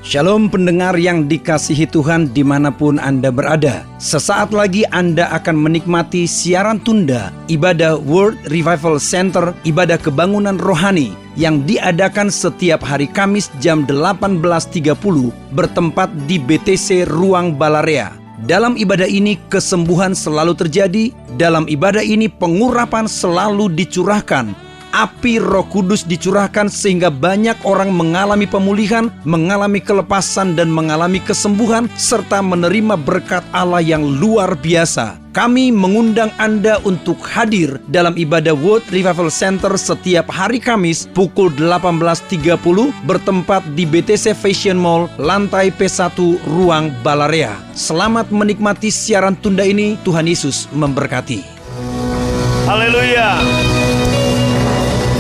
Shalom pendengar yang dikasihi Tuhan dimanapun Anda berada. Sesaat lagi Anda akan menikmati siaran tunda ibadah World Revival Center, ibadah kebangunan rohani yang diadakan setiap hari Kamis jam 18.30 bertempat di BTC Ruang Balarea. Dalam ibadah ini kesembuhan selalu terjadi, dalam ibadah ini pengurapan selalu dicurahkan. Api Roh Kudus dicurahkan sehingga banyak orang mengalami pemulihan, mengalami kelepasan dan mengalami kesembuhan serta menerima berkat Allah yang luar biasa. Kami mengundang Anda untuk hadir dalam ibadah World Revival Center setiap hari Kamis pukul 18.30 bertempat di BTC Fashion Mall, lantai P1 Ruang Balarea. Selamat menikmati siaran tunda ini. Tuhan Yesus memberkati. Haleluya.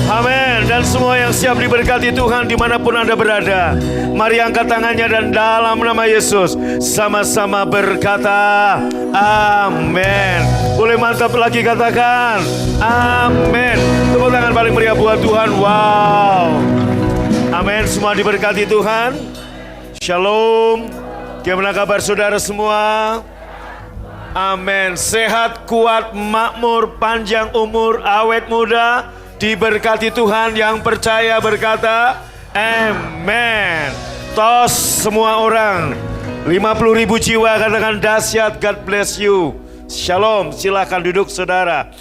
Amin. Dan semua yang siap diberkati Tuhan dimanapun Anda berada, mari angkat tangannya dan dalam nama Yesus sama-sama berkata amin. Boleh mantap lagi katakan amin. Tepuk tangan paling meriah buat Tuhan. Wow. Amin. Semua diberkati Tuhan. Shalom. Gimana kabar saudara semua? Amin. Sehat, kuat, makmur, panjang umur, awet muda. Diberkati Tuhan. Yang percaya berkata amen. Tos semua orang. 50.000 jiwa katakan dahsyat. God bless you. Shalom. Silakan duduk saudara.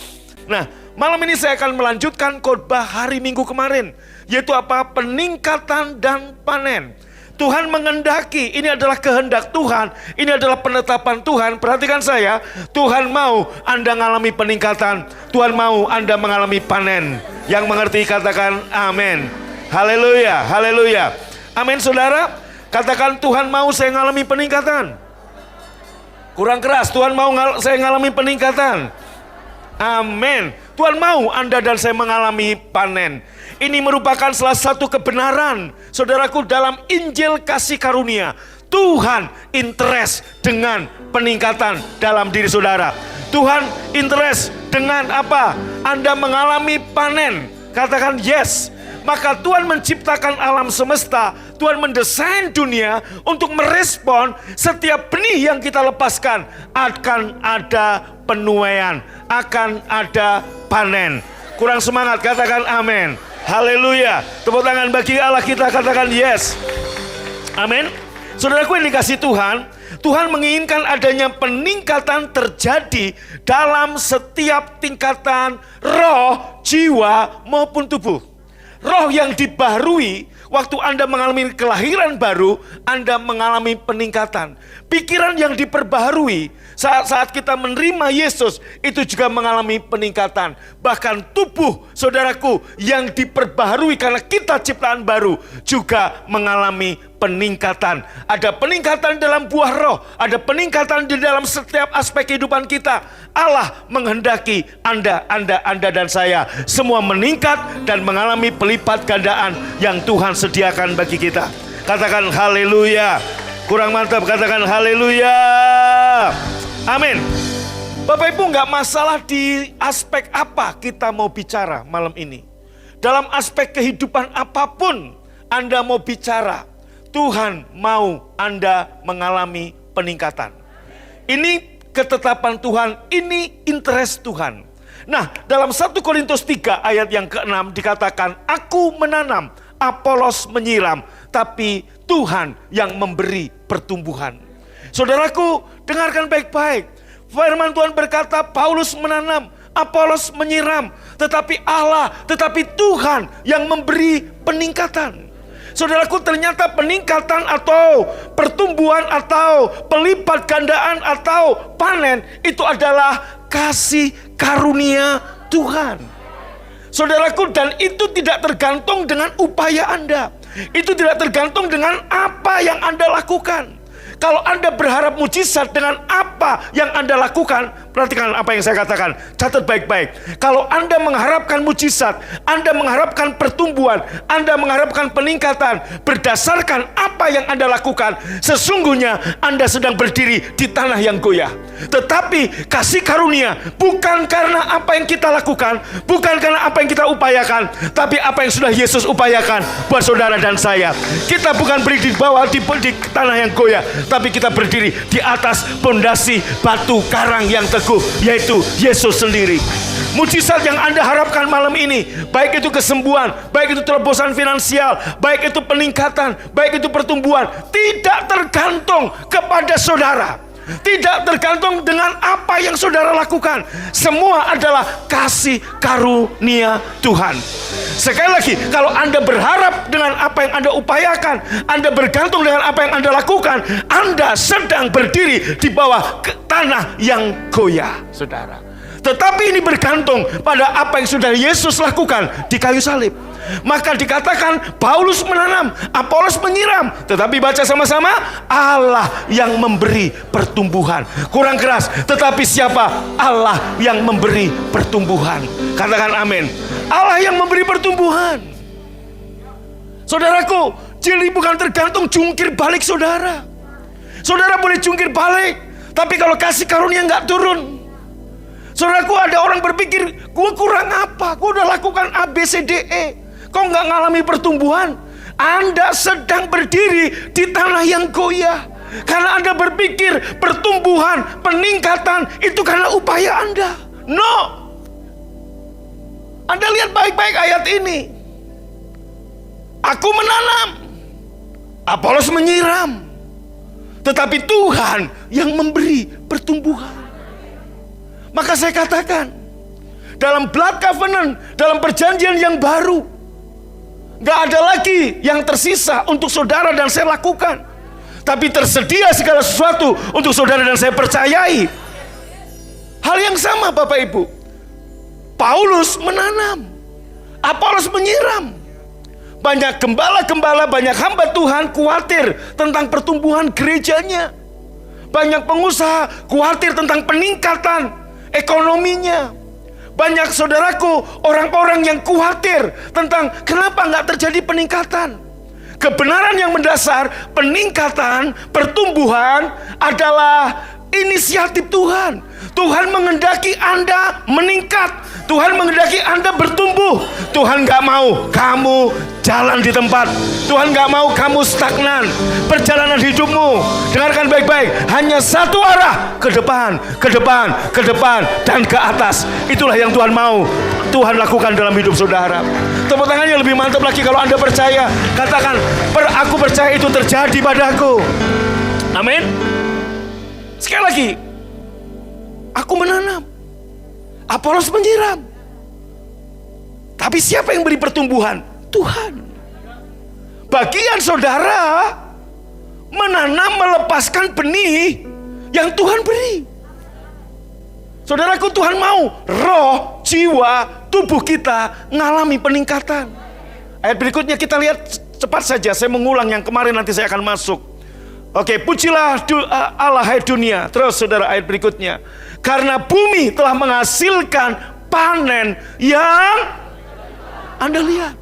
Nah, malam ini saya akan melanjutkan khotbah hari Minggu kemarin, yaitu apa? Peningkatan dan panen. Tuhan mengendaki, ini adalah kehendak Tuhan, ini adalah penetapan Tuhan. Perhatikan saya, Tuhan mau Anda mengalami peningkatan, Tuhan mau Anda mengalami panen. Yang mengerti katakan amin. Haleluya, haleluya. Amin saudara, katakan Tuhan mau saya mengalami peningkatan. Kurang keras, Tuhan mau saya mengalami peningkatan. Amin. Tuhan mau Anda dan saya mengalami panen. Ini merupakan salah satu kebenaran, saudaraku, dalam Injil kasih karunia. Tuhan interest dengan peningkatan dalam diri saudara. Tuhan interest dengan apa? Anda mengalami panen. Katakan yes. Maka Tuhan menciptakan alam semesta, Tuhan mendesain dunia untuk merespon setiap benih yang kita lepaskan. Akan ada penuaian, akan ada panen. Kurang semangat, katakan amin. Haleluya. Tepuk tangan bagi Allah kita, katakan yes. Amin. Saudaraku yang dikasih Tuhan, Tuhan menginginkan adanya peningkatan terjadi dalam setiap tingkatan roh, jiwa maupun tubuh. Roh yang dibaharui, waktu Anda mengalami kelahiran baru, Anda mengalami peningkatan. Pikiran yang diperbaharui, saat kita menerima Yesus, itu juga mengalami peningkatan. Bahkan tubuh saudaraku yang diperbaharui karena kita ciptaan baru, juga mengalami peningkatan. Ada peningkatan dalam buah roh, ada peningkatan di dalam setiap aspek kehidupan kita. Allah menghendaki Anda dan saya semua meningkat dan mengalami pelipat gandaan yang Tuhan sediakan bagi kita. Katakan haleluya. Kurang mantap, katakan haleluya. Amin. Bapak Ibu, nggak masalah di aspek apa kita mau bicara malam ini. Dalam aspek kehidupan apapun Anda mau bicara, Tuhan mau Anda mengalami peningkatan. Ini ketetapan Tuhan, ini interest Tuhan. Nah, dalam 1 Korintus 3 ayat yang ke-6 dikatakan, aku menanam, Apolos menyiram, tapi Tuhan yang memberi pertumbuhan. Saudaraku, dengarkan baik-baik. Firman Tuhan berkata, Paulus menanam, Apolos menyiram, tetapi Tuhan yang memberi peningkatan. Saudaraku, ternyata peningkatan atau pertumbuhan atau pelipat gandaan atau panen itu adalah kasih karunia Tuhan. Saudaraku, dan itu tidak tergantung dengan upaya Anda. Itu tidak tergantung dengan apa yang Anda lakukan. Kalau Anda berharap mujizat dengan apa yang Anda lakukan, perhatikan apa yang saya katakan, catat baik-baik. Kalau Anda mengharapkan mujizat, Anda mengharapkan pertumbuhan, Anda mengharapkan peningkatan berdasarkan apa yang Anda lakukan, sesungguhnya Anda sedang berdiri di tanah yang goyah. Tetapi kasih karunia bukan karena apa yang kita lakukan, bukan karena apa yang kita upayakan, tapi apa yang sudah Yesus upayakan buat saudara dan saya. Kita bukan berdiri di bawah di tanah yang goyah, tapi kita berdiri di atas pondasi batu karang yang teguh, yaitu Yesus sendiri. Mujizat yang Anda harapkan malam ini, baik itu kesembuhan, baik itu terobosan finansial, baik itu peningkatan, baik itu pertumbuhan, tidak tergantung kepada saudara, tidak tergantung dengan apa yang saudara lakukan. Semua adalah kasih karunia Tuhan. Sekali lagi, kalau Anda berharap dengan apa yang Anda upayakan, Anda bergantung dengan apa yang Anda lakukan, Anda sedang berdiri di bawah tanah yang goyah, saudara. Tetapi ini bergantung pada apa yang sudah Yesus lakukan di kayu salib. Maka dikatakan Paulus menanam, Apolos menyiram, tetapi baca sama-sama, Allah yang memberi pertumbuhan. Kurang keras, tetapi siapa? Allah yang memberi pertumbuhan. Katakan amin. Allah yang memberi pertumbuhan. Saudaraku, jeli bukan tergantung jungkir balik saudara. Saudara boleh jungkir balik, tapi kalau kasih karunia nggak turun. Saudaraku, ada orang berpikir, gue kurang apa? Gue udah lakukan A, B, C, D, E. Kok nggak ngalami pertumbuhan? Anda sedang berdiri di tanah yang goyah. Karena Anda berpikir pertumbuhan, peningkatan itu karena upaya Anda. No. Anda lihat baik-baik ayat ini. Aku menanam, Apolos menyiram, tetapi Tuhan yang memberi pertumbuhan. Maka saya katakan, dalam blood covenant, dalam perjanjian yang baru, gak ada lagi yang tersisa untuk saudara dan saya lakukan, tapi tersedia segala sesuatu untuk saudara dan saya percayai. Hal yang sama Bapak Ibu, Paulus menanam, Apolos menyiram. Banyak gembala-gembala, banyak hamba Tuhan khawatir tentang pertumbuhan gerejanya. Banyak pengusaha khawatir tentang peningkatan ekonominya. Banyak saudaraku, orang-orang yang khawatir tentang kenapa nggak terjadi peningkatan. Kebenaran yang mendasar peningkatan, pertumbuhan adalah inisiatif Tuhan. Tuhan menghendaki Anda meningkat, Tuhan menghendaki Anda bertumbuh. Tuhan gak mau kamu jalan di tempat, Tuhan gak mau kamu stagnan. Perjalanan hidupmu, dengarkan baik-baik, hanya satu arah, ke depan, ke depan, ke depan, dan ke atas. Itulah yang Tuhan mau Tuhan lakukan dalam hidup saudara. Tepuk tangannya lebih mantap lagi kalau Anda percaya. Katakan, aku percaya itu terjadi padaku. Amin. Sekali lagi, aku menanam, Apolos menyiram, tapi siapa yang beri pertumbuhan? Tuhan. Bagian saudara menanam, melepaskan benih yang Tuhan beri. Saudaraku, Tuhan mau roh, jiwa, tubuh kita ngalami peningkatan. Ayat berikutnya kita lihat cepat saja, saya mengulang yang kemarin, nanti saya akan masuk. Oke, pujilah Allah hai dunia. Terus saudara, ayat berikutnya, karena bumi telah menghasilkan panen yang Anda lihat.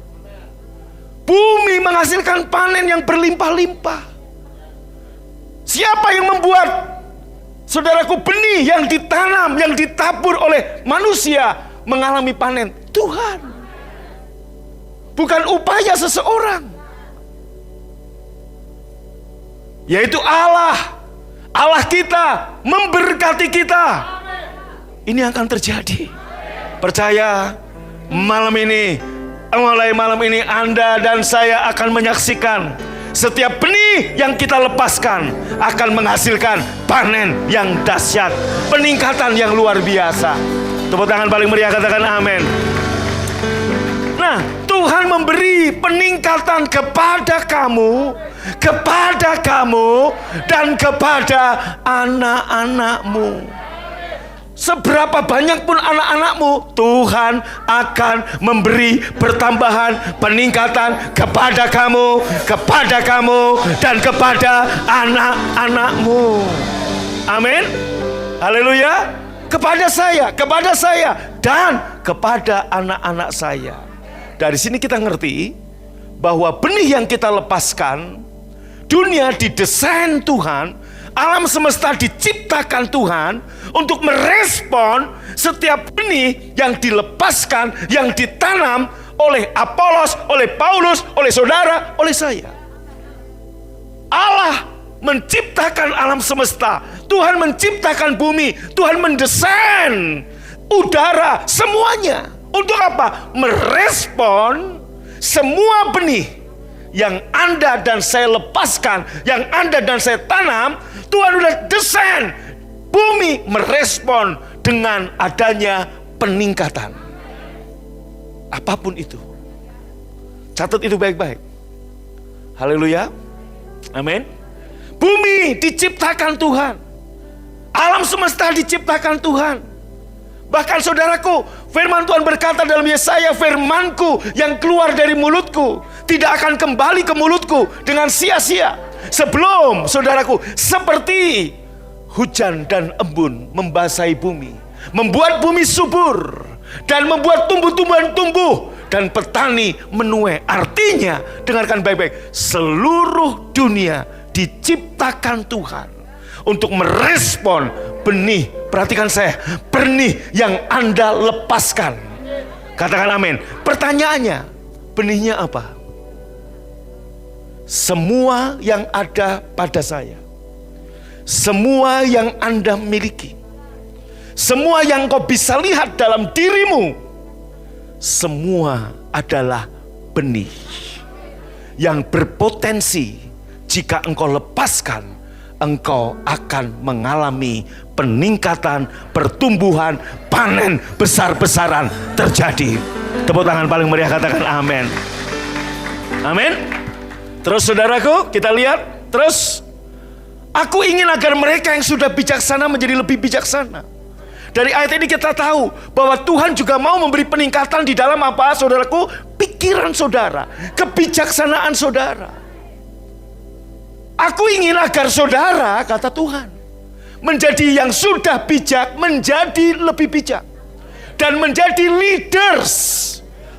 Bumi menghasilkan panen yang berlimpah-limpah. Siapa yang membuat, saudaraku, benih yang ditanam, yang ditabur oleh manusia mengalami panen? Tuhan. Bukan upaya seseorang, yaitu Allah. Allah kita memberkati kita. Ini yang akan terjadi. Percaya, malam ini, mulai malam ini Anda dan saya akan menyaksikan setiap benih yang kita lepaskan akan menghasilkan panen yang dahsyat, peningkatan yang luar biasa. Tepuk tangan paling meriah, katakan amin. Nah, Tuhan memberi peningkatan kepada kamu, dan kepada anak-anakmu. seberapa banyak pun anak-anakmu, Tuhan akan memberi pertambahan, peningkatan kepada kamu, dan kepada anak-anakmu. Amin. Haleluya. Kepada saya, dan kepada anak-anak saya. Dari sini kita ngerti bahwa benih yang kita lepaskan, dunia didesain Tuhan, alam semesta diciptakan Tuhan untuk merespon setiap benih yang dilepaskan, yang ditanam oleh Apolos, oleh Paulus, oleh saudara, oleh saya. Allah menciptakan alam semesta, Tuhan menciptakan bumi, Tuhan mendesain udara, semuanya. Untuk apa? Merespon semua benih yang Anda dan saya lepaskan, yang Anda dan saya tanam. Tuhan sudah desain bumi merespon dengan adanya peningkatan. Apapun itu. Catat itu baik-baik. Haleluya. Amin. Bumi diciptakan Tuhan. Alam semesta diciptakan Tuhan. Bahkan saudaraku, firman Tuhan berkata dalam Yesaya, firmanku yang keluar dari mulutku tidak akan kembali ke mulutku dengan sia-sia. Sebelum, saudaraku, seperti hujan dan embun membasahi bumi, membuat bumi subur, dan membuat tumbuh-tumbuhan tumbuh, dan petani menuai. Artinya, dengarkan baik-baik, seluruh dunia diciptakan Tuhan untuk merespon benih. Perhatikan saya, benih yang Anda lepaskan. Katakan amin. Pertanyaannya, benihnya apa? Semua yang ada pada saya, semua yang Anda miliki, semua yang kau bisa lihat dalam dirimu, semua adalah benih yang berpotensi. Jika engkau lepaskan, engkau akan mengalami peningkatan, pertumbuhan, panen besar-besaran terjadi. Tepuk tangan paling meriah, katakan amin. Amin. Terus saudaraku, kita lihat terus. Aku ingin agar mereka yang sudah bijaksana menjadi lebih bijaksana. Dari ayat ini kita tahu bahwa Tuhan juga mau memberi peningkatan di dalam apa, saudaraku? Pikiran saudara, kebijaksanaan saudara. Aku ingin agar saudara, kata Tuhan, menjadi yang sudah bijak, menjadi lebih bijak. Dan menjadi leaders.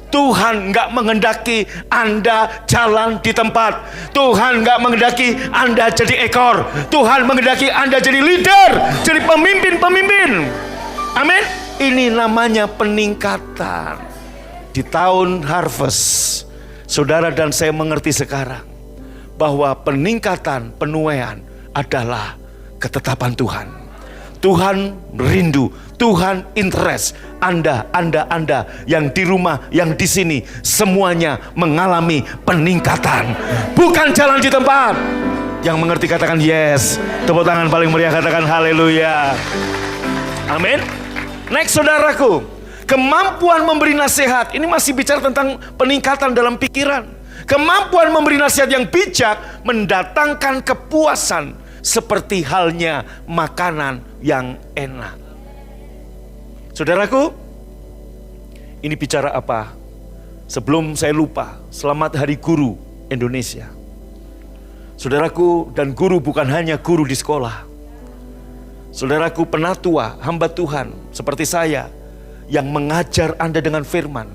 Tuhan nggak menghendaki Anda jalan di tempat. Tuhan nggak menghendaki Anda jadi ekor. Tuhan menghendaki Anda jadi leader, jadi pemimpin-pemimpin. Amin. Ini namanya peningkatan. Di tahun harvest, saudara dan saya mengerti sekarang bahwa peningkatan penuaian adalah ketetapan Tuhan. Tuhan rindu, Tuhan interest. Anda yang di rumah, yang di sini, semuanya mengalami peningkatan. Bukan jalan di tempat. Yang mengerti katakan yes. Tepuk tangan paling meriah, katakan haleluya. Amin. Next saudaraku, kemampuan memberi nasihat. Ini masih bicara tentang peningkatan dalam pikiran. Kemampuan memberi nasihat yang bijak mendatangkan kepuasan, seperti halnya makanan yang enak. Saudaraku, ini bicara apa? Sebelum saya lupa, selamat Hari Guru Indonesia. Saudaraku, dan guru bukan hanya guru di sekolah. Saudaraku, penatua, hamba Tuhan seperti saya yang mengajar Anda dengan firman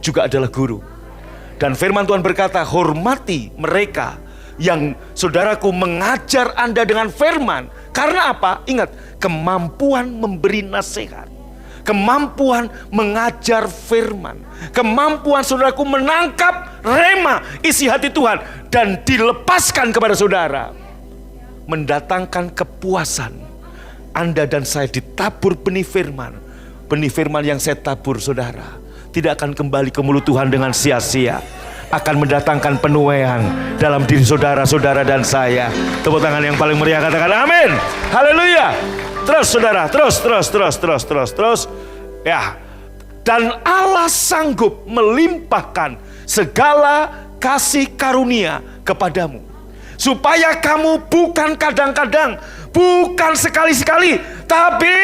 juga adalah guru. Dan firman Tuhan berkata, hormati mereka yang saudaraku mengajar Anda dengan firman. Karena apa? Ingat, kemampuan memberi nasihat, kemampuan mengajar firman, kemampuan saudaraku menangkap rema isi hati Tuhan dan dilepaskan kepada saudara, mendatangkan kepuasan. Anda dan saya ditabur benih firman. Benih firman yang saya tabur, saudara, tidak akan kembali ke mulut Tuhan dengan sia-sia. Akan mendatangkan penuaian dalam diri saudara-saudara dan saya. Tepuk tangan yang paling meriah, katakan amin. Haleluya. Terus saudara, terus. Ya. Dan Allah sanggup melimpahkan segala kasih karunia kepadamu, supaya kamu bukan kadang-kadang, bukan sekali-sekali, tapi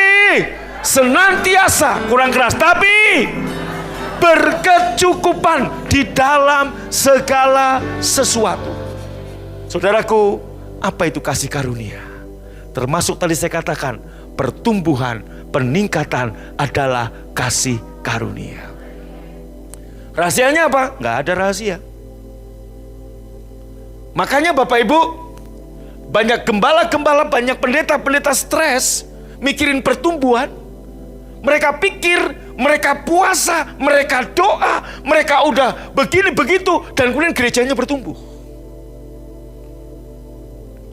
senantiasa, kurang keras, tapi berkecukupan di dalam segala sesuatu. Saudaraku, apa itu kasih karunia? Termasuk tadi saya katakan, pertumbuhan, peningkatan adalah kasih karunia. Rahasianya apa? Nggak ada rahasia. Makanya Bapak Ibu, banyak gembala-gembala, banyak pendeta-pendeta stres mikirin pertumbuhan. Mereka pikir, mereka puasa, mereka doa, mereka udah begini begitu, dan kemudian gerejanya bertumbuh.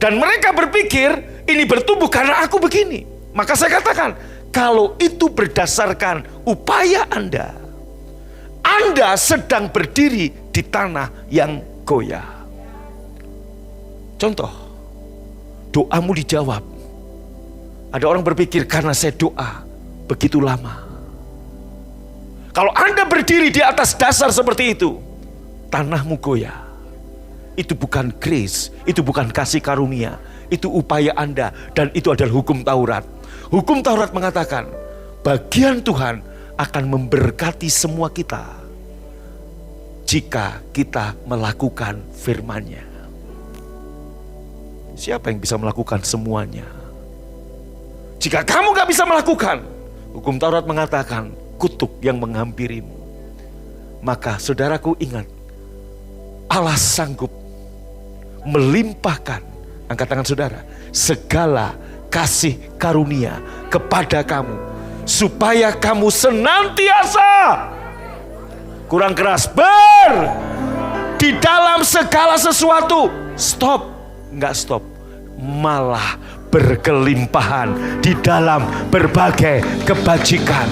Dan mereka berpikir ini bertumbuh karena aku begini. Maka saya katakan, kalau itu berdasarkan upaya Anda sedang berdiri di tanah yang goyah. Contoh, doamu dijawab. Ada orang berpikir karena saya doa begitu lama. Kalau Anda berdiri di atas dasar seperti itu, tanahmu goyah. Itu bukan grace, itu bukan kasih karunia, itu upaya Anda, dan itu adalah hukum Taurat. Hukum Taurat mengatakan, bagian Tuhan akan memberkati semua kita jika kita melakukan firman-Nya. Siapa yang bisa melakukan semuanya? Jika kamu gak bisa melakukan, hukum Taurat mengatakan kutuk yang menghampirimu. Maka saudaraku ingat, Allah sanggup melimpahkan, angkat tangan saudara, segala kasih karunia kepada kamu, supaya kamu senantiasa, kurang keras, di dalam segala sesuatu, nggak stop, malah berkelimpahan di dalam berbagai kebajikan.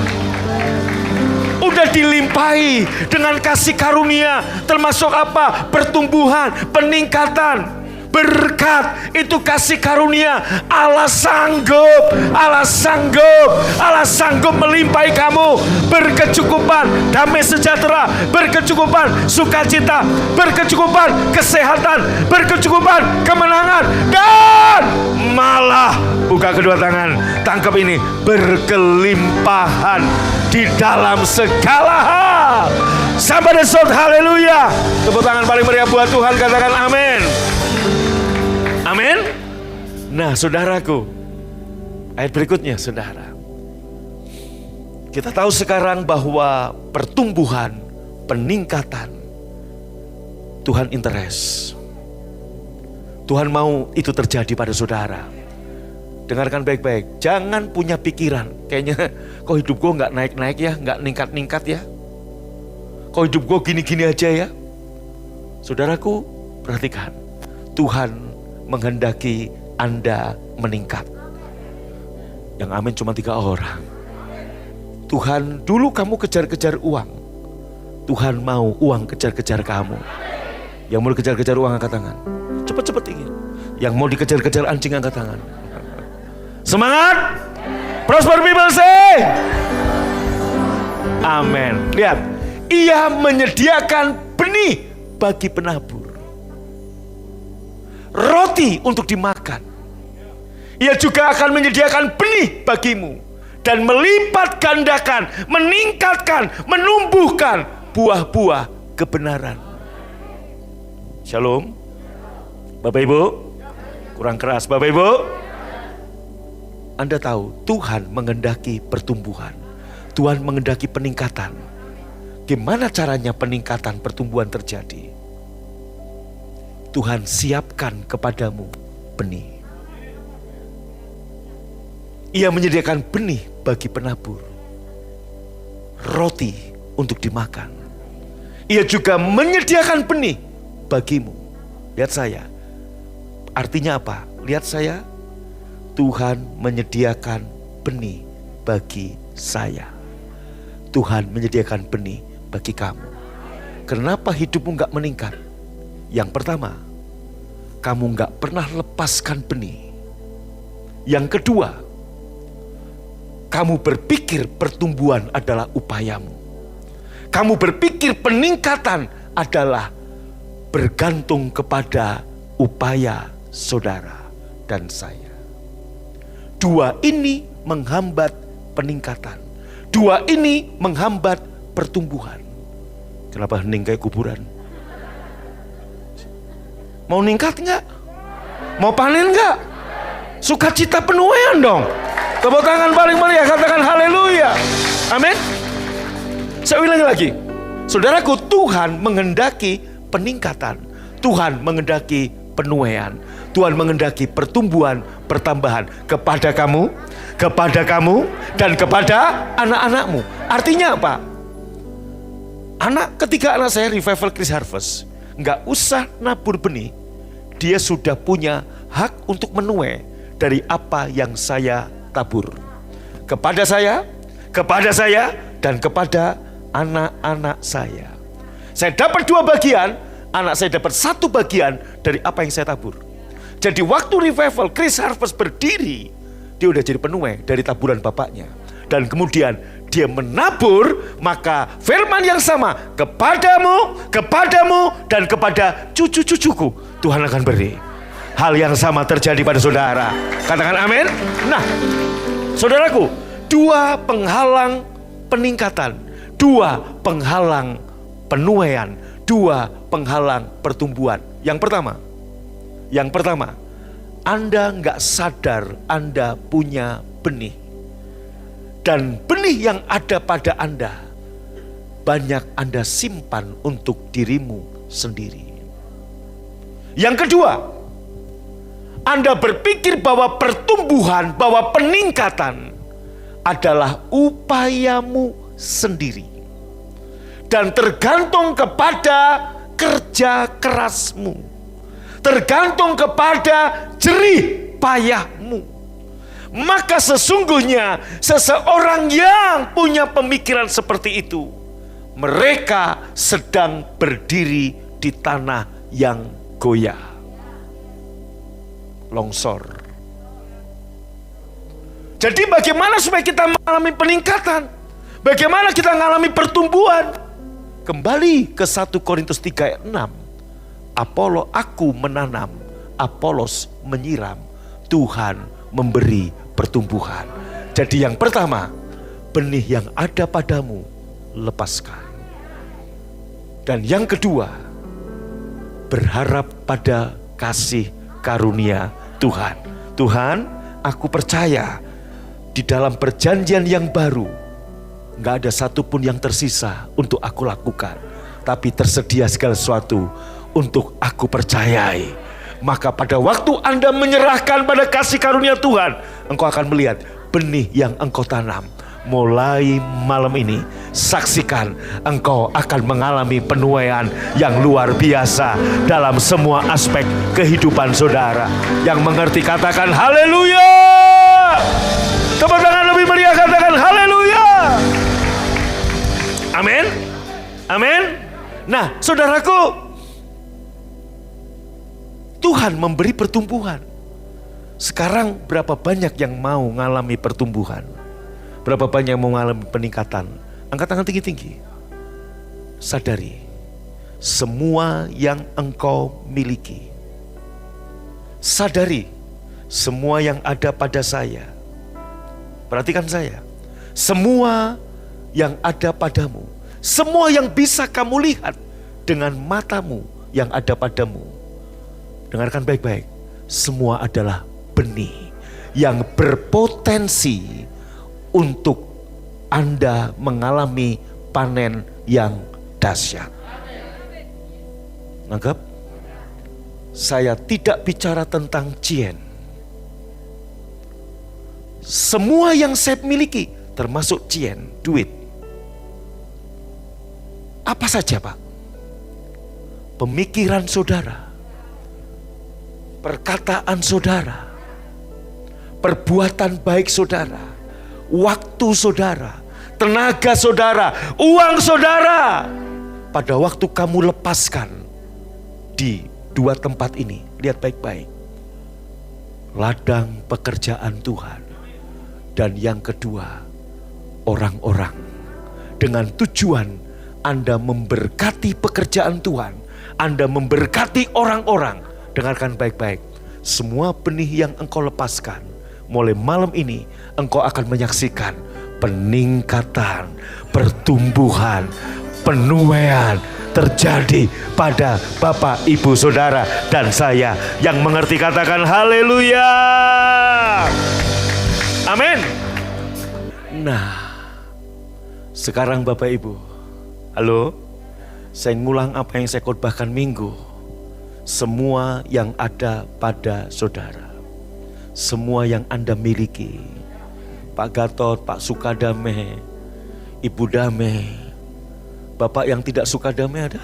Udah dilimpahi dengan kasih karunia, termasuk apa? Pertumbuhan, peningkatan, berkat, itu kasih karunia. Allah sanggup, Allah sanggup, Allah sanggup melimpahi kamu berkecukupan damai sejahtera, berkecukupan sukacita, berkecukupan kesehatan, berkecukupan kemenangan, dan malah, buka kedua tangan, tangkap ini, berkelimpahan di dalam segala hal. Sampai shout haleluya. Tepuk tangan paling meriah buat Tuhan, katakan amin. Amin. Nah saudaraku, ayat berikutnya saudara. Kita tahu sekarang bahwa pertumbuhan, peningkatan, Tuhan interest. Tuhan mau itu terjadi pada saudara. Dengarkan baik-baik, jangan punya pikiran kayaknya kok hidup gue gak naik-naik ya, gak ningkat-ningkat ya, kok hidup gue gini-gini aja ya. Saudaraku, perhatikan, Tuhan menghendaki Anda meningkat. Yang amin cuma 3 orang. Tuhan, dulu kamu kejar-kejar uang, Tuhan mau uang kejar-kejar kamu. Yang mau dikejar-kejar uang angkat tangan, cepet-cepet ingin. Yang mau dikejar-kejar anjing angkat tangan. Semangat, prosper people say amin. Lihat, ia menyediakan benih bagi penabur, roti untuk dimakan. Ia juga akan menyediakan benih bagimu dan melipat gandakan, meningkatkan, menumbuhkan buah-buah kebenaran. Shalom. Bapak Ibu, kurang keras Bapak Ibu. Anda tahu Tuhan menghendaki pertumbuhan, Tuhan menghendaki peningkatan. Gimana caranya peningkatan pertumbuhan terjadi? Tuhan siapkan kepadamu benih. Ia menyediakan benih bagi penabur, roti untuk dimakan. Ia juga menyediakan benih bagimu. Lihat saya, artinya apa? Lihat saya, Tuhan menyediakan benih bagi saya. Tuhan menyediakan benih bagi kamu. Kenapa hidupmu gak meningkat? Yang pertama, kamu gak pernah lepaskan benih. Yang kedua, kamu berpikir pertumbuhan adalah upayamu. Kamu berpikir peningkatan adalah bergantung kepada upaya saudara dan saya. Dua ini menghambat peningkatan. Dua ini menghambat pertumbuhan. Kenapa hening kayak kuburan? Mau ningkat enggak? Mau panen enggak? Sukacita penuaian dong. Tepuk tangan paling meriah, katakan haleluya. Amin. Saya ulangi lagi. Saudaraku, Tuhan menghendaki peningkatan. Tuhan menghendaki penuaian. Tuhan menghendaki pertumbuhan, pertambahan kepada kamu, dan kepada anak-anakmu. Artinya apa? Ketika anak saya revival Chris Harvest, nggak usah nabur benih, dia sudah punya hak untuk menuai dari apa yang saya tabur. Kepada saya, dan kepada anak-anak saya. Saya dapat 2 bagian, anak saya dapat 1 bagian dari apa yang saya tabur. Jadi waktu revival Chris Harvest berdiri, dia udah jadi penuai dari taburan bapaknya. Dan kemudian dia menabur, maka firman yang sama kepadamu, dan kepada cucu-cucuku Tuhan akan beri. Hal yang sama terjadi pada saudara. Katakan amin. Nah, saudaraku, 2 penghalang peningkatan, 2 penghalang penuaian, 2 penghalang pertumbuhan. Yang pertama, Anda nggak sadar Anda punya benih. Dan benih yang ada pada Anda, banyak Anda simpan untuk dirimu sendiri. Yang kedua, Anda berpikir bahwa pertumbuhan, bahwa peningkatan adalah upayamu sendiri. Dan tergantung kepada kerja kerasmu. Tergantung kepada jerih payahmu. Maka sesungguhnya seseorang yang punya pemikiran seperti itu, mereka sedang berdiri di tanah yang goyah. Longsor. Jadi bagaimana supaya kita mengalami peningkatan? Bagaimana kita mengalami pertumbuhan? Kembali ke 1 Korintus 3 ayat 6. Aku menanam, Apolos menyiram, Tuhan memberi pertumbuhan. Jadi yang pertama, benih yang ada padamu lepaskan. Dan yang kedua, berharap pada kasih karunia Tuhan. Tuhan, aku percaya di dalam perjanjian yang baru gak ada satupun yang tersisa untuk aku lakukan, tapi tersedia segala sesuatu untuk aku percayai. Maka pada waktu Anda menyerahkan pada kasih karunia Tuhan, engkau akan melihat benih yang engkau tanam. Mulai malam ini, saksikan engkau akan mengalami penuaian yang luar biasa dalam semua aspek kehidupan saudara. Yang mengerti katakan haleluya. Tepuk tangan lebih meriah, katakan haleluya. Amin. Amin. Nah, saudaraku, Tuhan memberi pertumbuhan. Sekarang berapa banyak yang mau mengalami pertumbuhan? Berapa banyak yang mau mengalami peningkatan? Angkat tangan tinggi-tinggi. Sadari, semua yang engkau miliki. Sadari, semua yang ada pada saya. Perhatikan saya. Semua yang ada padamu. Semua yang bisa kamu lihat dengan matamu yang ada padamu. Dengarkan baik-baik. Semua adalah benih yang berpotensi untuk Anda mengalami panen yang dahsyat. Nangkep? Saya tidak bicara tentang cien. Semua yang saya miliki, termasuk cien, duit. Apa saja, Pak? Pemikiran saudara, perkataan saudara, perbuatan baik saudara, waktu saudara, tenaga saudara, uang saudara. Pada waktu kamu lepaskan di 2 tempat ini, lihat baik-baik. Ladang pekerjaan Tuhan. Dan yang kedua, orang-orang. Dengan tujuan Anda memberkati pekerjaan Tuhan, Anda memberkati orang-orang. Dengarkan baik-baik. Semua benih yang engkau lepaskan, mulai malam ini engkau akan menyaksikan peningkatan, pertumbuhan, penuaian terjadi pada Bapak, Ibu, Saudara, dan saya. Yang mengerti katakan haleluya. Amin. Nah, sekarang Bapak Ibu, halo, saya ngulang apa yang saya khotbahkan minggu. Semua yang ada pada saudara, semua yang Anda miliki, Pak Gatot, Pak Sukadame, Ibu Dame, Bapak yang tidak suka damai ada.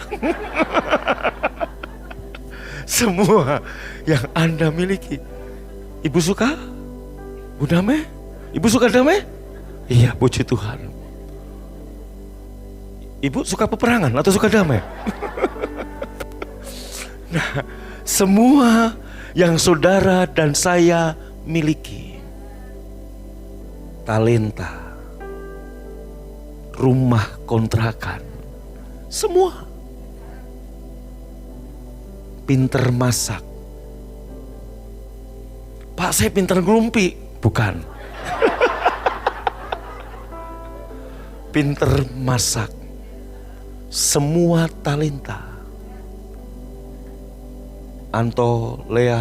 Semua yang Anda miliki. Ibu suka? Bu Dame? Ibu suka damai? Iya, puji Tuhan. Ibu suka peperangan atau suka damai? Nah, semua yang saudara dan saya miliki, talenta, rumah kontrakan, semua. Pinter masak. Pak, saya pinter ngerumpi. Bukan. Pinter masak. Semua talenta. Anto, Lea,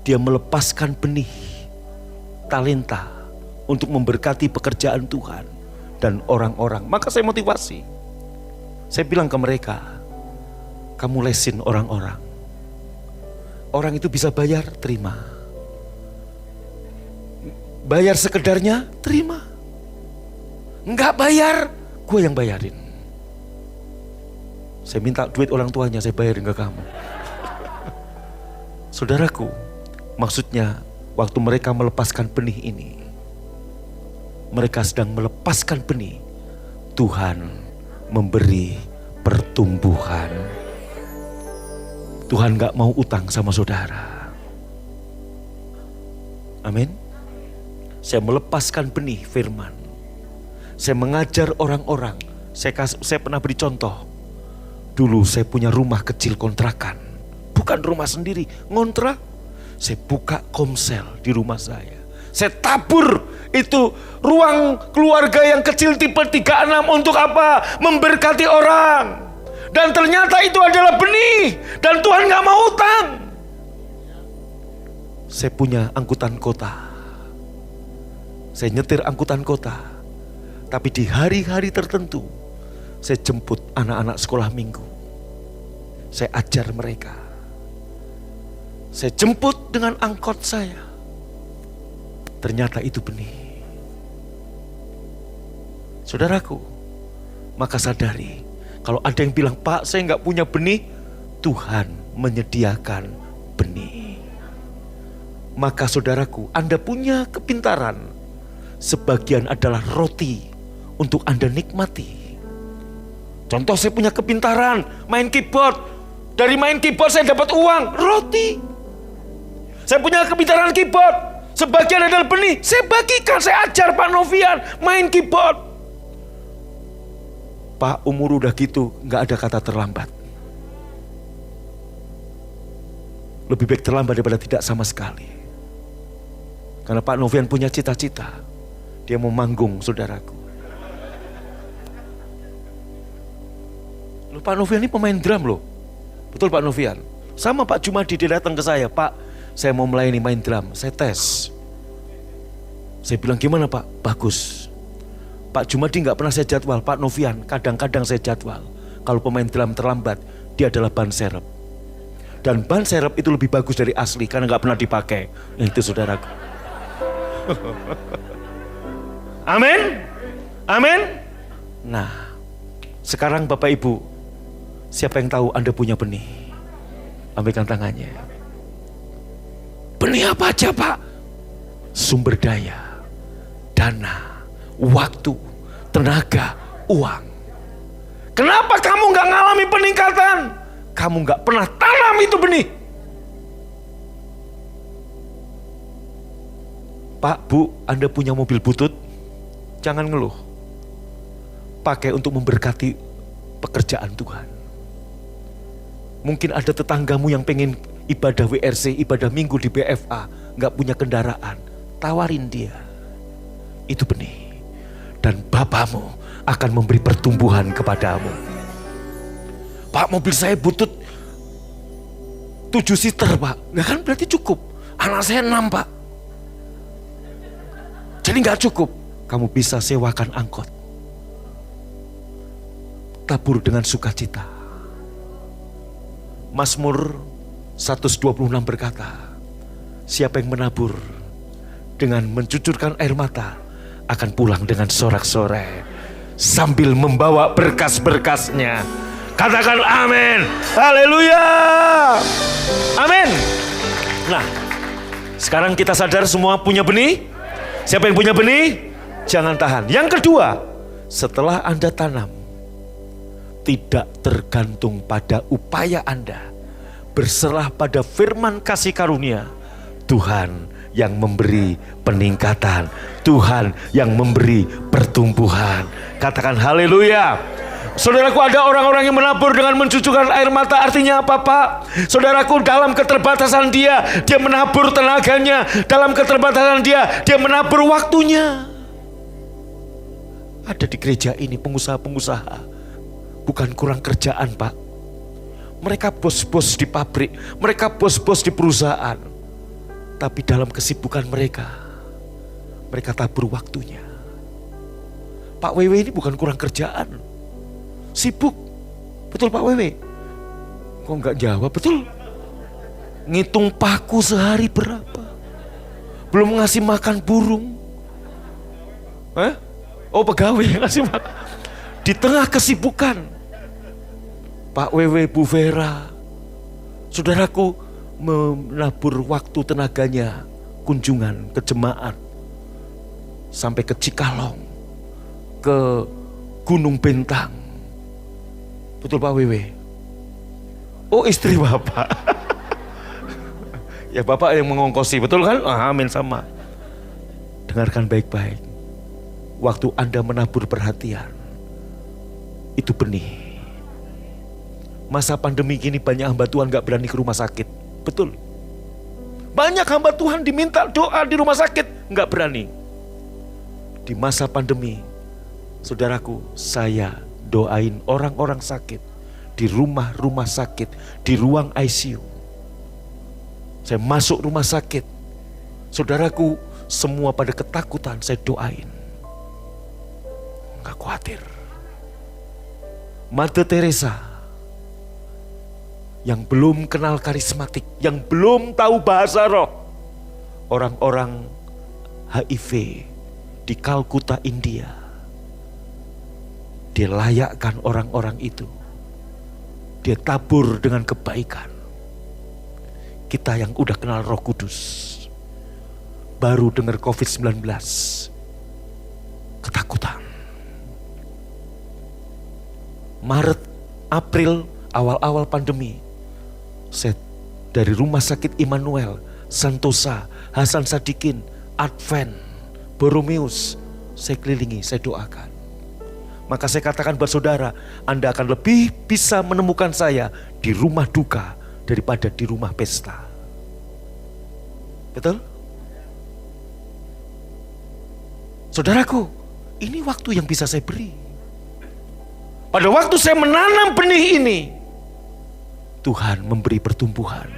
dia melepaskan benih talenta untuk memberkati pekerjaan Tuhan dan orang-orang. Maka saya motivasi. Saya bilang ke mereka, kamu lesin orang-orang. Orang itu bisa bayar, terima. Bayar sekedarnya, terima. Enggak bayar, gue yang bayarin. Saya minta duit orang tuanya, saya bayarin ke kamu. Saudaraku, maksudnya waktu mereka melepaskan benih ini, mereka sedang melepaskan benih. Tuhan memberi pertumbuhan. Tuhan gak mau utang sama saudara. Amin. Saya melepaskan benih firman. Saya mengajar orang-orang. Saya pernah beri contoh. Dulu saya punya rumah kecil kontrakan. Bukan rumah sendiri, ngontrak. Saya buka komsel di rumah saya. Saya tabur itu ruang keluarga yang kecil tipe 36 untuk apa? Memberkati orang. Dan ternyata itu adalah benih. Dan Tuhan gak mau utang. Saya punya angkutan kota. Saya nyetir angkutan kota. Tapi di hari-hari tertentu, saya jemput anak-anak sekolah minggu. Saya ajar mereka. Saya jemput dengan angkot saya. Ternyata itu benih. Saudaraku, maka sadari, kalau ada yang bilang, Pak, saya nggak punya benih, Tuhan menyediakan benih. Maka saudaraku, Anda punya kepintaran. Sebagian adalah roti untuk Anda nikmati. Contoh, saya punya kepintaran main keyboard. Dari main keyboard saya dapat uang, roti. Saya punya kepintaran keyboard. Sebagian adalah benih, saya bagikan, saya ajar Pak Novian main keyboard. Pak, umur udah gitu, gak ada kata terlambat. Lebih baik terlambat daripada tidak sama sekali. Karena Pak Novian punya cita-cita. Dia mau manggung, saudaraku. Loh, Pak Novian ini pemain drum loh. Betul Pak Novian? Sama Pak Jumadi, dia datang ke saya, Pak, saya mau melayani main drum, saya tes. Saya bilang, gimana Pak? Bagus. Pak Jumadi gak pernah saya jadwal, Pak Novian kadang-kadang saya jadwal. Kalau pemain drum terlambat, dia adalah ban serep. Dan ban serep itu lebih bagus dari asli karena gak pernah dipakai. Nah, itu saudaraku. Amin. Amin. Nah, sekarang Bapak Ibu, siapa yang tahu Anda punya benih? Ambilkan tangannya. Benih apa aja Pak? Sumber daya, dana, waktu, tenaga, uang. Kenapa kamu gak ngalami peningkatan? Kamu gak pernah tanam itu benih. Pak, Bu, Anda punya mobil butut? Jangan ngeluh. Pakai untuk memberkati pekerjaan Tuhan. Mungkin ada tetanggamu yang pengen ibadah WRC, ibadah minggu di BFA, gak punya kendaraan. Tawarin dia. itu benih. Dan Bapamu akan memberi pertumbuhan kepadamu. Pak, mobil saya butut 7 liter Pak. Nggak kan berarti cukup. Anak saya 6 Pak. Jadi nggak cukup. Kamu bisa sewakan angkot. Tabur dengan sukacita. Mazmur 126 berkata, siapa yang menabur dengan mencucurkan air mata akan pulang dengan sorak-sorai sambil membawa berkas-berkasnya. Katakan amin. Haleluya. Amin. Nah, sekarang kita sadar semua punya benih. Siapa yang punya benih? Jangan tahan. Yang kedua, setelah Anda tanam, tidak tergantung pada upaya Anda, berserah pada firman kasih karunia. Tuhan yang memberi peningkatan, Tuhan yang memberi pertumbuhan. Katakan haleluya. Saudaraku, ada orang-orang yang menabur dengan mencucurkan air mata. Artinya apa Pak? Saudaraku, dalam keterbatasan dia menabur tenaganya. Dalam keterbatasan dia menabur waktunya. Ada di gereja ini pengusaha-pengusaha, bukan kurang kerjaan Pak. Mereka bos-bos di pabrik, mereka bos-bos di perusahaan. Tapi dalam kesibukan mereka tabur waktunya. Pak Wewe ini bukan kurang kerjaan, sibuk. Betul Pak Wewe? Kok nggak jawab? Betul. Ngitung paku sehari berapa, belum ngasih makan burung. Oh, pegawai yang ngasih makan. Di tengah kesibukan, Pak Wewe, Bu Vera, saudaraku, menabur waktu tenaganya, kunjungan ke jemaat, sampai ke Cikalong, ke Gunung Bintang. Betul Pak Wewe? Oh, istri Bapak. Ya Bapak yang mengongkosi, betul kan? Amin sama. Dengarkan baik-baik. Waktu Anda menabur perhatian, itu benih. Masa pandemi gini banyak hamba Tuhan gak berani ke rumah sakit. Betul. Banyak hamba Tuhan diminta doa di rumah sakit, gak berani. Di masa pandemi, saudaraku, saya doain orang-orang sakit di rumah-rumah sakit, di ruang ICU. Saya masuk rumah sakit, saudaraku, semua pada ketakutan, saya doain. Gak khawatir. Mother Teresa yang belum kenal karismatik, yang belum tahu bahasa roh, orang-orang HIV di Kalkuta, India, dia layakkan orang-orang itu. Dia tabur dengan kebaikan. Kita yang udah kenal Roh Kudus, baru dengar COVID-19, ketakutan. Maret, April, awal-awal pandemi, saya dari Rumah Sakit Immanuel, Santosa, Hasan Sadikin, Advent, Boromeus, saya kelilingi, saya doakan. Maka saya katakan buat saudara, Anda akan lebih bisa menemukan saya di rumah duka daripada di rumah pesta. Betul? Saudaraku, ini waktu yang bisa saya beri. Pada waktu saya menanam benih ini, Tuhan memberi pertumbuhan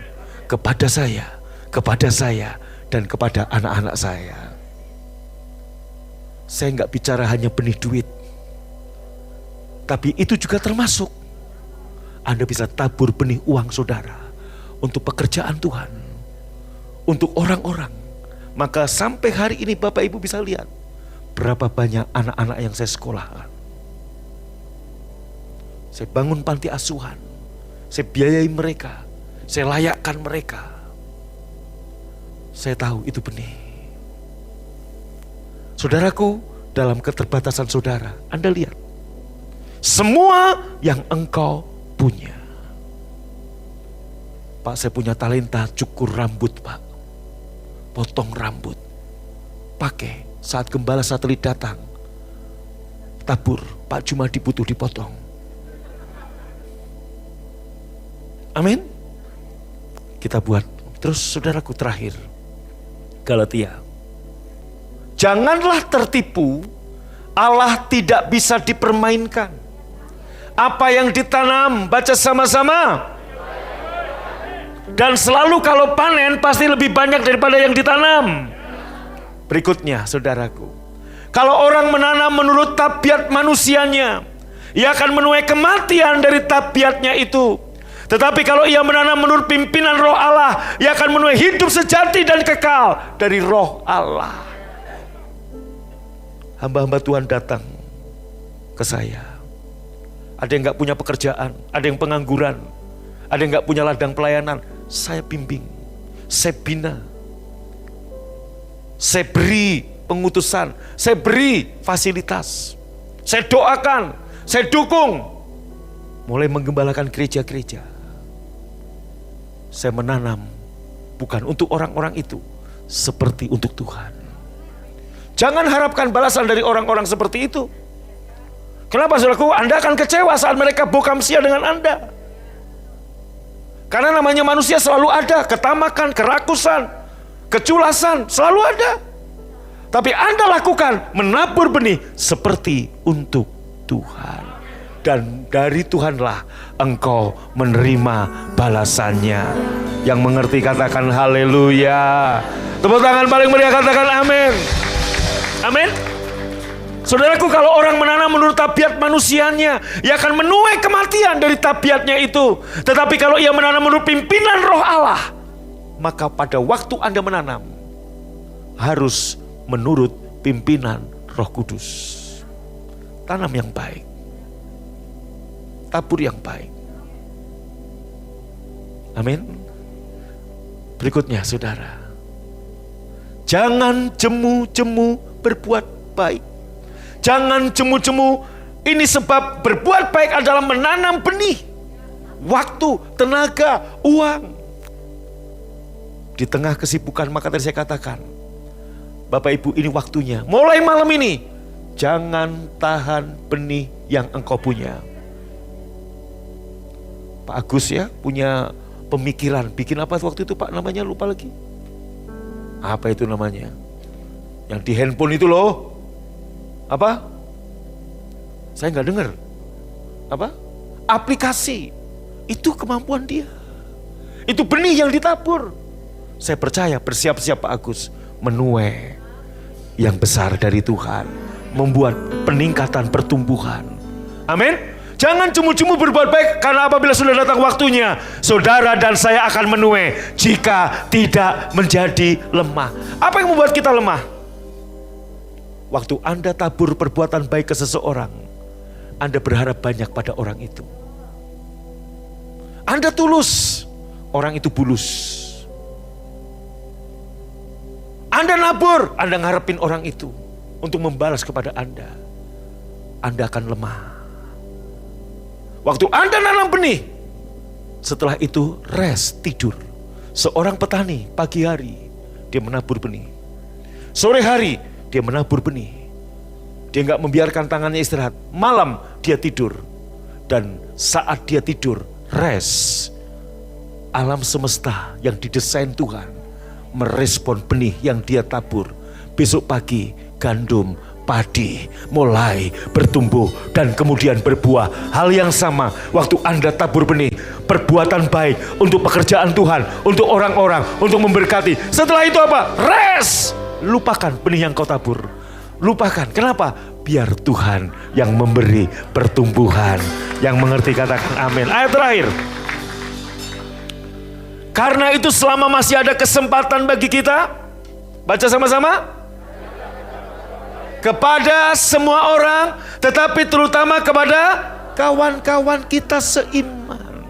kepada saya, dan kepada anak-anak saya. Saya nggak bicara hanya benih duit, tapi itu juga termasuk Anda bisa tabur benih uang saudara untuk pekerjaan Tuhan, untuk orang-orang. Maka sampai hari ini Bapak Ibu bisa lihat berapa banyak anak-anak yang saya sekolahkan. Saya bangun panti asuhan, saya biayai mereka, saya layakkan mereka. Saya tahu itu benih. Saudaraku, dalam keterbatasan saudara, Anda lihat semua yang engkau punya. Pak, saya punya talenta cukur rambut Pak, potong rambut, pakai saat gembala satelit datang, tabur, Pak Jumadi butuh dipotong. Amin. Kita buat. Terus saudaraku, terakhir, Galatia. Janganlah tertipu, Allah tidak bisa dipermainkan. Apa yang ditanam, baca sama-sama. Dan selalu kalau panen pasti lebih banyak daripada yang ditanam. Berikutnya saudaraku, kalau orang menanam menurut tabiat manusianya, ia akan menuai kematian dari tabiatnya itu. Tetapi kalau ia menanam menurut pimpinan roh Allah, ia akan menuai hidup sejati dan kekal dari roh Allah. Hamba-hamba Tuhan datang ke saya. Ada yang gak punya pekerjaan, ada yang pengangguran, ada yang gak punya ladang pelayanan. Saya bimbing, saya bina, saya beri pengutusan, saya beri fasilitas, saya doakan, saya dukung. Mulai menggembalakan gereja-gereja. Saya menanam bukan untuk orang-orang itu, seperti untuk Tuhan. Jangan harapkan balasan dari orang-orang seperti itu. Kenapa saudaraku? Anda akan kecewa saat mereka bokam sia dengan Anda. Karena namanya manusia selalu ada, ketamakan, kerakusan, keculasan, selalu ada. Tapi Anda lakukan, menabur benih seperti untuk Tuhan. Dan dari Tuhanlah engkau menerima balasannya. Yang mengerti katakan haleluya. Tepuk tangan paling meriah katakan amin. Amin. Saudaraku, kalau orang menanam menurut tabiat manusianya, ia akan menuai kematian dari tabiatnya itu. Tetapi kalau ia menanam menurut pimpinan roh Allah, maka pada waktu Anda menanam, harus menurut pimpinan Roh Kudus. Tanam yang baik, tabur yang baik. Amin. Berikutnya saudara, jangan jemu-jemu berbuat baik. Jangan jemu-jemu, ini sebab berbuat baik adalah menanam benih. Waktu, tenaga, uang. Di tengah kesibukan, maka tadi saya katakan, Bapak Ibu, ini waktunya. Mulai malam ini, jangan tahan benih yang engkau punya. Pak Agus ya, punya pemikiran. Bikin apa waktu itu Pak namanya, lupa lagi. Apa itu namanya? Yang di handphone itu loh. Apa? Saya nggak dengar. Apa? Aplikasi. Itu kemampuan dia. Itu benih yang ditabur. Saya percaya, bersiap-siap Pak Agus menuai yang besar dari Tuhan, membuat peningkatan pertumbuhan. Amin. Jangan cemu-cemu berbuat baik, karena apabila sudah datang waktunya, saudara dan saya akan menuai jika tidak menjadi lemah. Apa yang membuat kita lemah? Waktu Anda tabur perbuatan baik ke seseorang, Anda berharap banyak pada orang itu. Anda tulus, orang itu bulus. Anda nabur, Anda ngarepin orang itu untuk membalas kepada Anda. Anda akan lemah. Waktu Anda nanam benih, setelah itu rest, tidur. Seorang petani pagi hari, dia menabur benih. Sore hari, dia menabur benih. Dia nggak membiarkan tangannya istirahat. Malam dia tidur. Dan saat dia tidur, rest. Alam semesta yang didesain Tuhan merespon benih yang dia tabur. Besok pagi gandum, padi mulai bertumbuh dan kemudian berbuah. Hal yang sama waktu Anda tabur benih, perbuatan baik untuk pekerjaan Tuhan, untuk orang-orang, untuk memberkati. Setelah itu apa? Rest. Lupakan benih yang kau tabur. Lupakan. Kenapa? Biar Tuhan yang memberi pertumbuhan. Yang mengerti katakan amin. Ayat terakhir. Karena itu selama masih ada kesempatan bagi kita, baca sama-sama. Kepada semua orang, tetapi terutama kepada kawan-kawan kita seiman.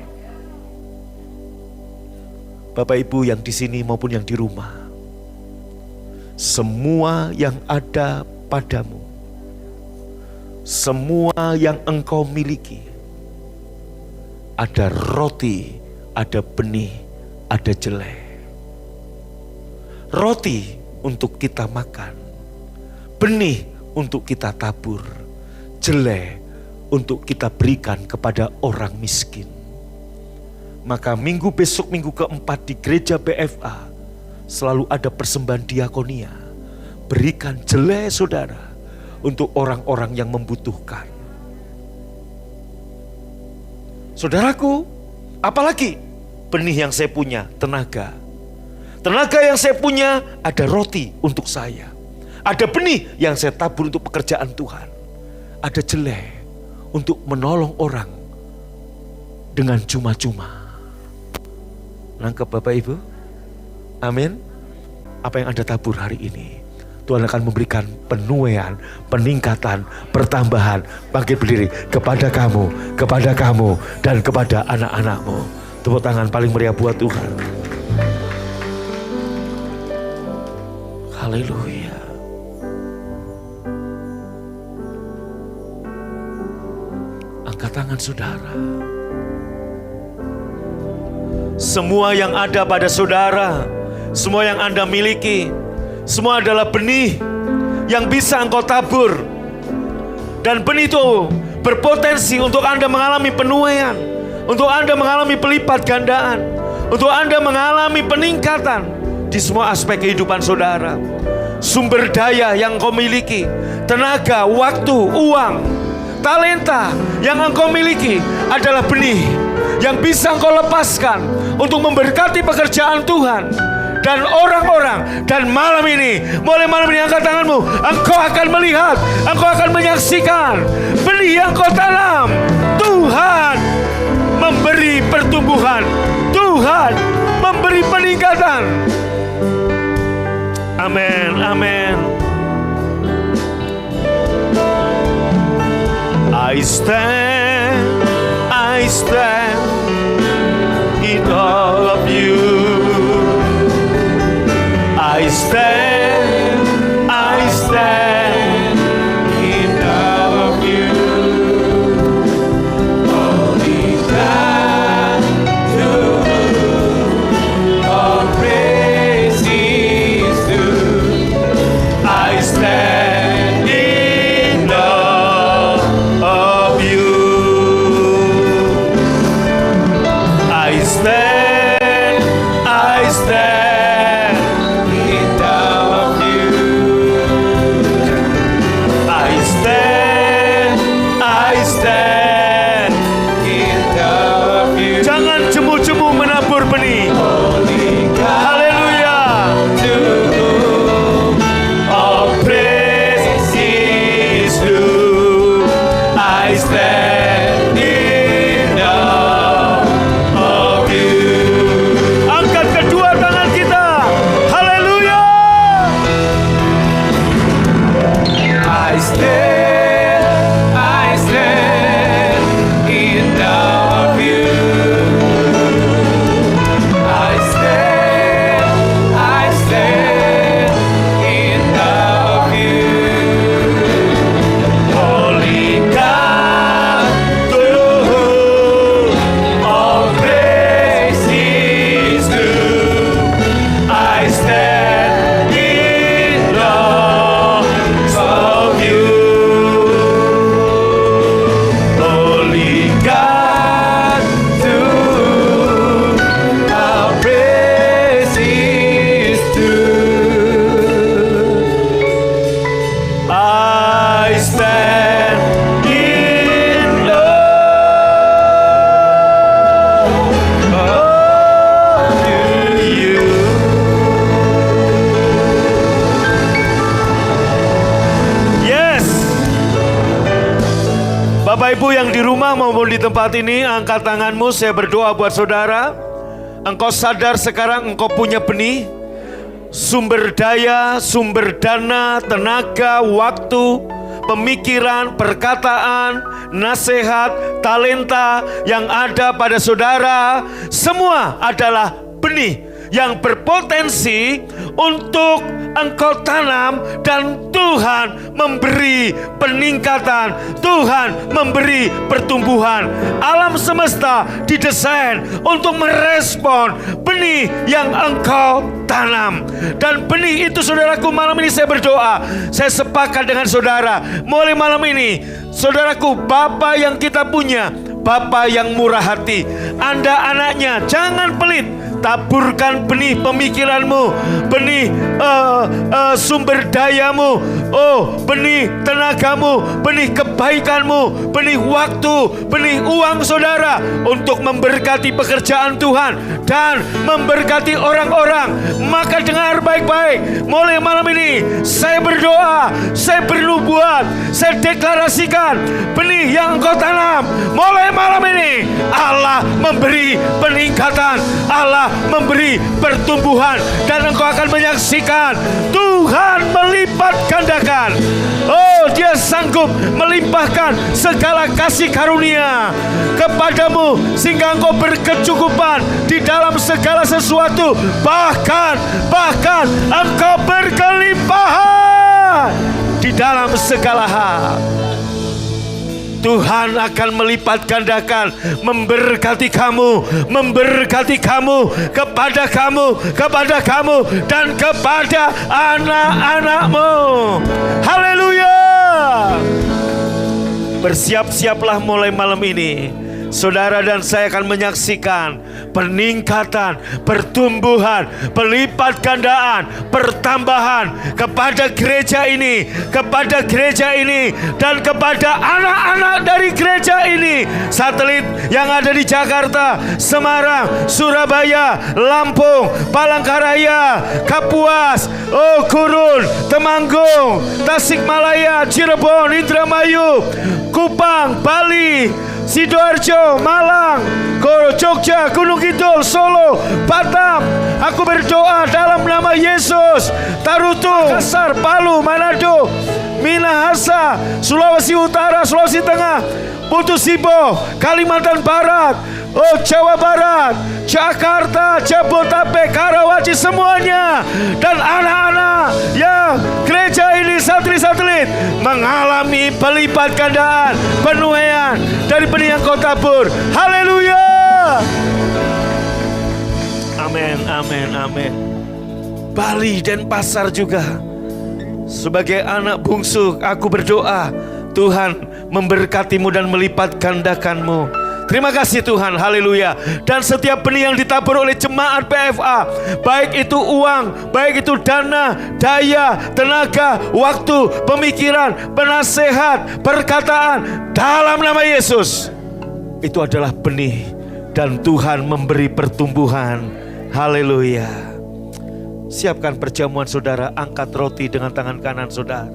Bapak Ibu yang di sini maupun yang di rumah, semua yang ada padamu, semua yang engkau miliki, ada roti, ada benih, ada jelai. Roti untuk kita makan, benih untuk kita tabur, jelai untuk kita berikan kepada orang miskin. Maka minggu besok, minggu keempat di gereja BFA, selalu ada persembahan diakonia. berikan jelai saudara untuk orang-orang yang membutuhkan. Saudaraku, apalagi benih yang saya punya, tenaga. Tenaga yang saya punya, ada roti untuk saya. Ada benih yang saya tabur untuk pekerjaan Tuhan. Ada jelai untuk menolong orang dengan cuma-cuma. Nangkep Bapak Ibu? Amin. Apa yang Anda tabur hari ini, Tuhan akan memberikan penuaian, peningkatan, pertambahan, bangkit berdiri kepada kamu, dan kepada anak-anakmu. Tepuk tangan paling meriah buat Tuhan. Haleluya. Angkat tangan saudara. Semua yang ada pada saudara, semua yang Anda miliki, semua adalah benih yang bisa engkau tabur. Dan benih itu berpotensi untuk Anda mengalami penuaian, untuk Anda mengalami pelipat gandaan, untuk Anda mengalami peningkatan di semua aspek kehidupan saudara. Sumber daya yang engkau miliki, tenaga, waktu, uang, talenta yang engkau miliki adalah benih yang bisa engkau lepaskan untuk memberkati pekerjaan Tuhan dan orang-orang. Dan malam ini, mulai malam ini angkat tanganmu, engkau akan melihat, engkau akan menyaksikan benih yang kau tanam. Tuhan memberi pertumbuhan, Tuhan memberi peningkatan. Amin, amin. I stand in all of you. I stand in all of you. Only God to whom all praise is due. I stand in all of you. I stand in all of you. I stand in all of you. Jangan jemu-jemu menabur benih. Haleluya. To whom all praise is due. I stand in all of you. Angkat kedua tangan kita. Haleluya. I stand in all of you. I stand in all of you. Holy God, to whom all praise is due. I stand in all of you. Holy God, to whom all praise is due. I stand in love of you. Yes. Bapak Ibu yang di rumah maupun di tempat ini, angkat tanganmu, saya berdoa buat saudara. Engkau sadar sekarang engkau punya benih, sumber daya, sumber dana, tenaga, waktu, pemikiran, perkataan, nasihat, talenta yang ada pada saudara. Semua adalah benih yang berpotensi untuk engkau tanam, dan Tuhan memberi peningkatan, Tuhan memberi pertumbuhan. Alam semesta didesain untuk merespon benih yang engkau tanam. Dan benih itu, saudaraku, malam ini saya berdoa, saya sepakat dengan saudara. Mulai malam ini, saudaraku, Bapa yang kita punya, Bapa yang murah hati. Anda anaknya, jangan pelit, taburkan benih pemikiranmu, benih sumber dayamu, benih tenagamu, benih kebaikanmu, benih waktu, benih uang saudara untuk memberkati pekerjaan Tuhan dan memberkati orang-orang. Maka dengar baik-baik, mulai malam ini saya berdoa, saya bernubuat, saya deklarasikan benih yang engkau tanam mulai malam ini Allah memberi peningkatan, Allah memberi pertumbuhan, dan engkau akan menyaksikan Tuhan melipat gandakan. Dia sanggup melimpahkan segala kasih karunia kepadamu sehingga engkau berkecukupan di dalam segala sesuatu, bahkan engkau berkelimpahan di dalam segala hal. Tuhan akan melipat gandakan, memberkati kamu kepada kamu dan kepada anak-anakmu. Haleluya. Bersiap-siaplah mulai malam ini. Saudara dan saya akan menyaksikan peningkatan, pertumbuhan, pelipat gandaan, pertambahan kepada gereja ini, dan kepada anak-anak dari gereja ini. Satelit yang ada di Jakarta, Semarang, Surabaya, Lampung, Palangkaraya, Kapuas, Gurun, Temanggung, Tasikmalaya, Cirebon, Indramayu, Kupang, Bali, Sidoarjo, Malang, Jogja, Gunung Kidul, Solo, Batam. Aku berdoa dalam nama Yesus. Tarutu, Makassar, Palu, Manado, Minahasa, Sulawesi Utara, Sulawesi Tengah, Putus Ibo, Kalimantan Barat, Jawa Barat, Jakarta, Jabodetabek, Karawaci, semuanya, dan anak-anak yang gereja ini, satelit mengalami pelipat gandaan, penuaian dari benih yang kau tabur. Haleluya. Amin, amin, amin. Bali dan Pasar juga, sebagai anak bungsu aku berdoa Tuhan memberkatimu dan melipat gandakanmu. Terima kasih Tuhan, haleluya. Dan setiap benih yang ditabur oleh jemaat PFA, baik itu uang, baik itu dana, daya, tenaga, waktu, pemikiran, penasehat, perkataan, dalam nama Yesus, itu adalah benih dan Tuhan memberi pertumbuhan. Haleluya. Siapkan perjamuan saudara, angkat roti dengan tangan kanan saudara.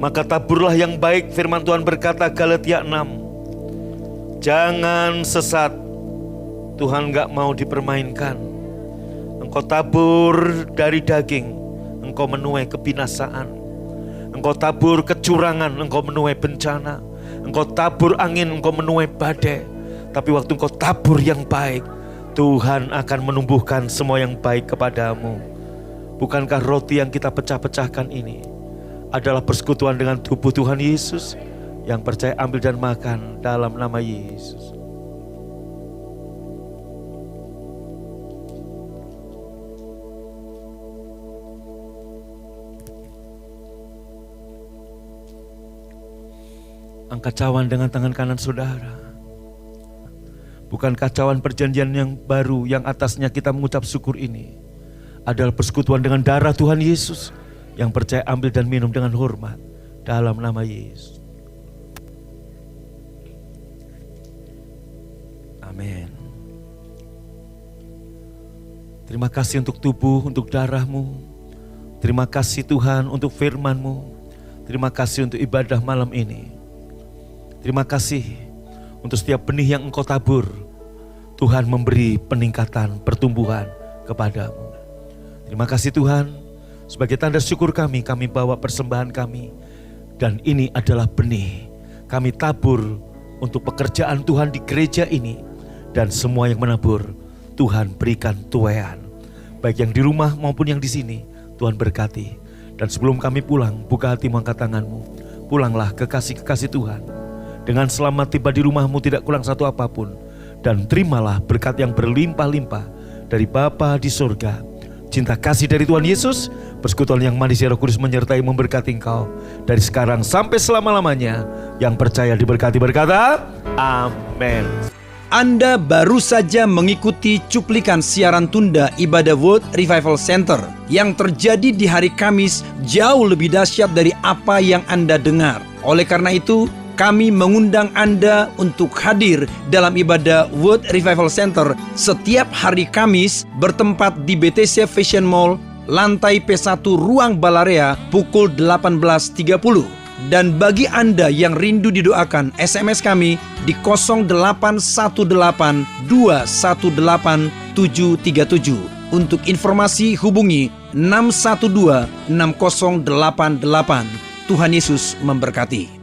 Maka taburlah yang baik, firman Tuhan berkata Galatia 6. Jangan sesat, Tuhan gak mau dipermainkan. Engkau tabur dari daging, engkau menuai kebinasaan. Engkau tabur kecurangan, engkau menuai bencana. Engkau tabur angin, engkau menuai badai. Tapi waktu engkau tabur yang baik, Tuhan akan menumbuhkan semua yang baik kepadamu. Bukankah roti yang kita pecah-pecahkan ini adalah persekutuan dengan tubuh Tuhan Yesus? Yang percaya ambil dan makan dalam nama Yesus. Angkat cawan dengan tangan kanan saudara. Bukankah cawan perjanjian yang baru yang atasnya kita mengucap syukur ini adalah persekutuan dengan darah Tuhan Yesus? Yang percaya ambil dan minum dengan hormat dalam nama Yesus. Amin. Terima kasih untuk tubuh, untuk darahmu. Terima kasih Tuhan untuk firman-Mu. Terima kasih untuk ibadah malam ini. Terima kasih untuk setiap benih yang Engkau tabur. Tuhan memberi peningkatan, pertumbuhan kepadamu. Terima kasih Tuhan. Sebagai tanda syukur kami bawa persembahan kami. Dan ini adalah benih. Kami tabur untuk pekerjaan Tuhan di gereja ini. Dan semua yang menabur, Tuhan berikan tuaian. Baik yang di rumah maupun yang di sini, Tuhan berkati. Dan sebelum kami pulang, buka hatimu, angkat tanganmu. Pulanglah kekasih-kekasih Tuhan. Dengan selamat tiba di rumahmu, tidak kurang satu apapun. Dan terimalah berkat yang berlimpah-limpah dari Bapa di surga. Cinta kasih dari Tuhan Yesus, persekutuan yang manis Roh Kudus menyertai memberkati engkau. Dari sekarang sampai selama-lamanya. Yang percaya diberkati berkata, amin. Anda baru saja mengikuti cuplikan siaran tunda ibadah World Revival Center yang terjadi di hari Kamis jauh lebih dahsyat dari apa yang Anda dengar. Oleh karena itu, kami mengundang Anda untuk hadir dalam ibadah World Revival Center setiap hari Kamis bertempat di BTC Fashion Mall, lantai P1 Ruang Balarea pukul 18.30. Dan bagi Anda yang rindu didoakan, SMS kami di 0818218737. Untuk informasi hubungi 6126088. Tuhan Yesus memberkati.